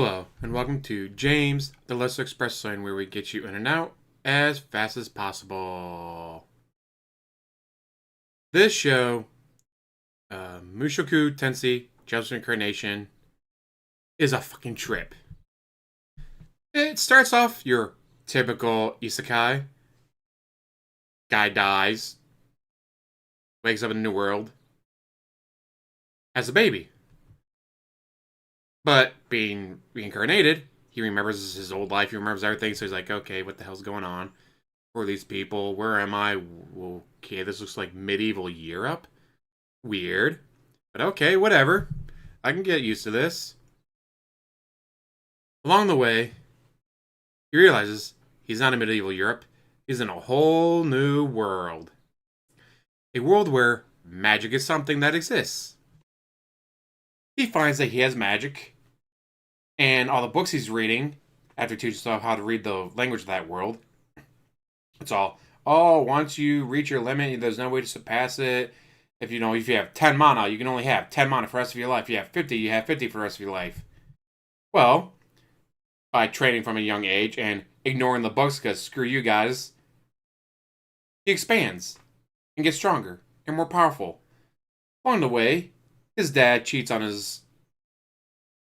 Hello, and welcome to James, the Lesser Express Lane, where we get you in and out as fast as possible. This show, Mushoku Tensei, Jobless Reincarnation, is a fucking trip. It starts off your typical Isekai. Guy dies, wakes up in a new world, as a baby. But being reincarnated, he remembers his old life, he remembers everything, so he's like, okay, what the hell's going on? Who are these people? Where am I? Okay, this looks like medieval Europe. Weird. But okay, whatever. I can get used to this. Along the way, he realizes he's not in medieval Europe. He's in a whole new world. A world where magic is something that exists. He finds that he has magic, and all the books he's reading, after he teaches himself how to read the language of that world, it's all, oh, once you reach your limit, there's no way to surpass it. If you have 10 mana, you can only have 10 mana for the rest of your life. If you have 50, you have 50 for the rest of your life. Well, by training from a young age and ignoring the books because screw you guys, he expands and gets stronger and more powerful. Along the way, his dad cheats on his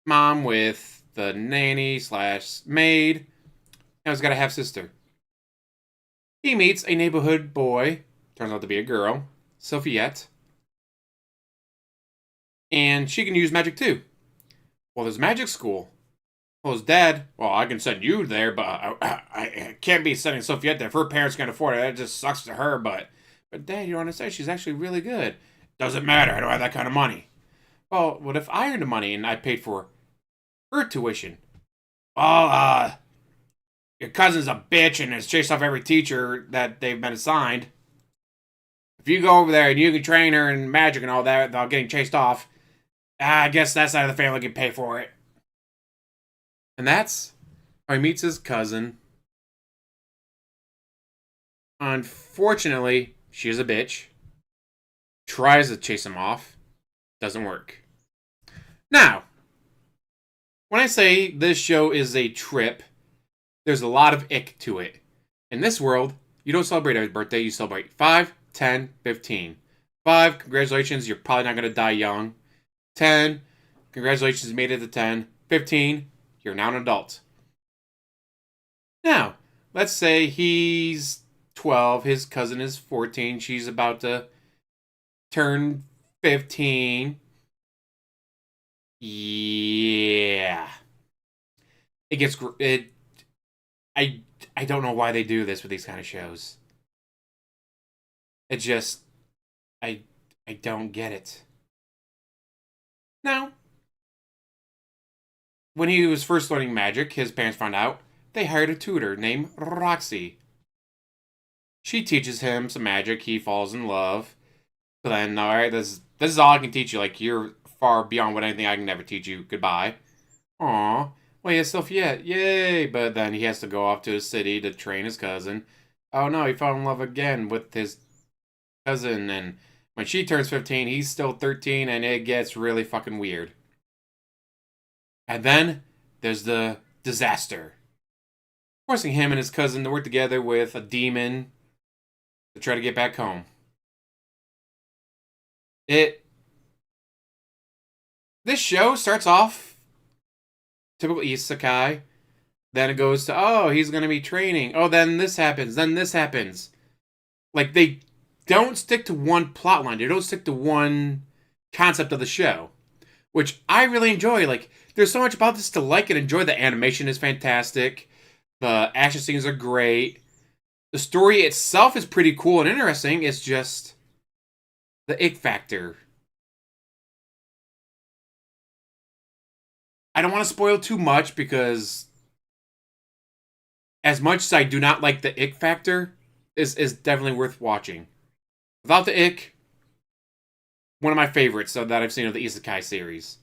mom with the nanny / maid. Now he's got a half sister. He meets a neighborhood boy, turns out to be a girl, Sophiette, and she can use magic too. Well, there's magic school. Well, his dad, well, I can send you there, but I can't be sending Sophiette there if her parents can't afford it. That just sucks to her, but Dad, you don't understand, she's actually really good. Doesn't matter, I don't have that kind of money. Well, what if I earned the money and I paid for her tuition? Well, your cousin's a bitch and has chased off every teacher that they've been assigned. If you go over there and you can train her in magic and all that without getting chased off, I guess that side of the family can pay for it. And that's how he meets his cousin. Unfortunately, she's a bitch. Tries to chase him off. Doesn't work. Now, when I say this show is a trip, there's a lot of ick to it. In this world, you don't celebrate every birthday, you celebrate 5, 10, 15. 5, congratulations, you're probably not going to die young. 10, congratulations, you made it to 10. 15, you're now an adult. Now, let's say he's 12, his cousin is 14, she's about to turn 15. Yeah. I don't know why they do this with these kind of shows. It just I don't get it. Now, when he was first learning magic, his parents found out. They hired a tutor named Roxy. She teaches him some magic. He falls in love. But then, all right, this is all I can teach you. Like, you're far beyond what anything I can ever teach you. Goodbye. Aw. Well, he has Sophiette. Yay! But then he has to go off to his city to train his cousin. Oh no, he fell in love again with his cousin. And when she turns 15, he's still 13, and it gets really fucking weird. And then there's the disaster. Forcing him and his cousin to work together with a demon to try to get back home. This show starts off typical isekai. Then it goes to, oh, he's going to be training. Oh, then this happens. Then this happens. Like, they don't stick to one plot line. They don't stick to one concept of the show, which I really enjoy. Like, there's so much about this to like and enjoy. The animation is fantastic. The action scenes are great. The story itself is pretty cool and interesting. It's just the ick factor. I don't want to spoil too much because as much as I do not like the ick factor, is definitely worth watching. Without the ick, one of my favorites that I've seen of the Isekai series.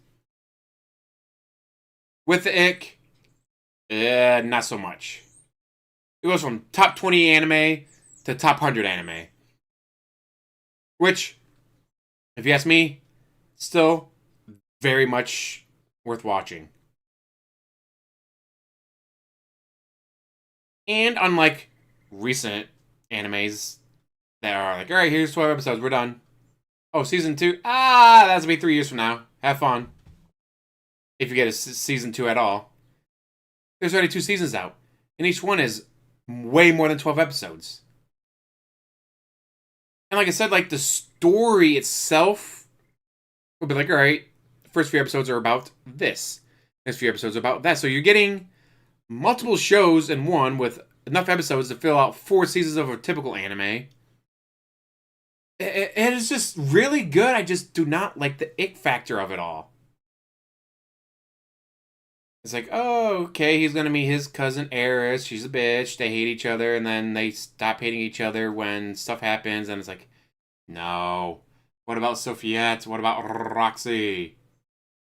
With the ick, not so much. It goes from top 20 anime to top 100 anime. Which, if you ask me, still very much worth watching. And unlike recent animes that are like, all right, here's 12 episodes, we're done. Oh, season 2? Ah, that's gonna be 3 years from now. Have fun. If you get a season 2 at all. There's already 2 seasons out. And each one is way more than 12 episodes. And like I said, like the story itself will be like, all right, the first few episodes are about this. Next few episodes are about that. So you're getting multiple shows in one with enough episodes to fill out 4 seasons of a typical anime. It is just really good. I just do not like the ick factor of it all. It's like, oh, okay, he's gonna meet his cousin Eris. She's a bitch. They hate each other, and then they stop hating each other when stuff happens. And it's like, no. What about Sophiette? What about Roxy?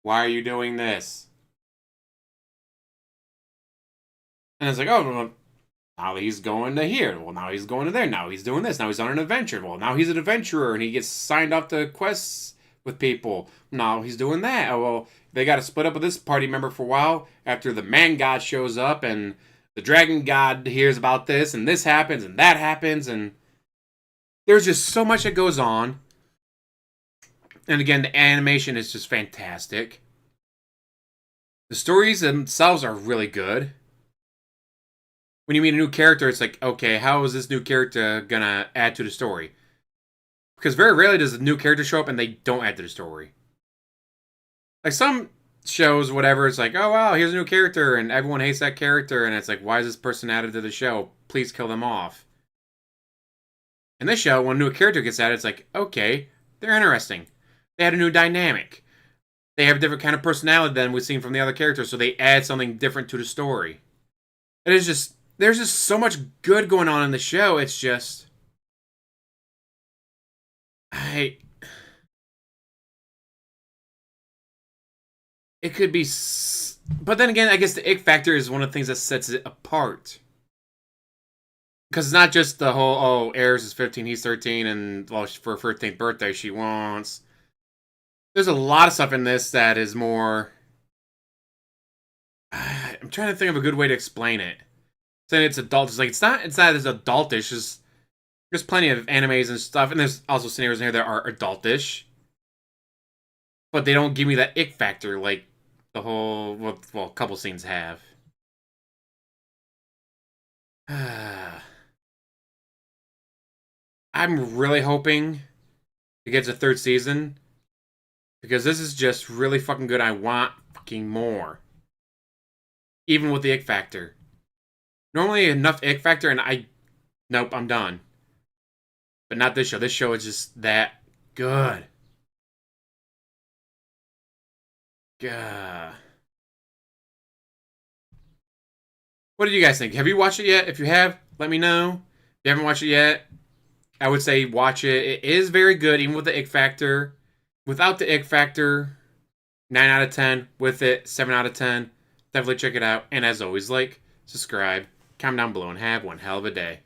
Why are you doing this? And it's like, oh, well, now he's going to here. Well, now he's going to there. Now he's doing this. Now he's on an adventure. Well, now he's an adventurer, and he gets signed off to quests with people. Now he's doing that. Oh, well, they got to split up with this party member for a while after the man god shows up, and the dragon god hears about this, and this happens, and that happens, and there's just so much that goes on. And again, the animation is just fantastic. The stories themselves are really good. When you meet a new character, it's like, okay, how is this new character gonna add to the story? Because very rarely does a new character show up and they don't add to the story. Like some shows, whatever, it's like, oh wow, here's a new character, and everyone hates that character, and it's like, why is this person added to the show? Please kill them off. In this show, when a new character gets added, it's like, okay, they're interesting. They had a new dynamic. They have a different kind of personality than we've seen from the other characters, so they add something different to the story. It is just, there's just so much good going on in the show. It's just, it could be, but then again, I guess the ick factor is one of the things that sets it apart. Because it's not just the whole, oh, Eris is 15, he's 13, and well, for her 13th birthday, she wants. There's a lot of stuff in this that is more. I'm trying to think of a good way to explain it. Saying it's adult, it's like it's not as adultish. There's plenty of animes and stuff, and there's also scenarios in here that are adultish, but they don't give me that ick factor like the whole well, a couple scenes have. I'm really hoping it gets a 3rd season because this is just really fucking good. I want fucking more, even with the ick factor. Normally enough ick factor, and nope, I'm done. But not this show. This show is just that good. God. What do you guys think? Have you watched it yet? If you have, let me know. If you haven't watched it yet, I would say watch it. It is very good, even with the ick factor. Without the ick factor, 9 out of 10. With it, 7 out of 10. Definitely check it out. And as always, like, subscribe, comment down below, and have one hell of a day.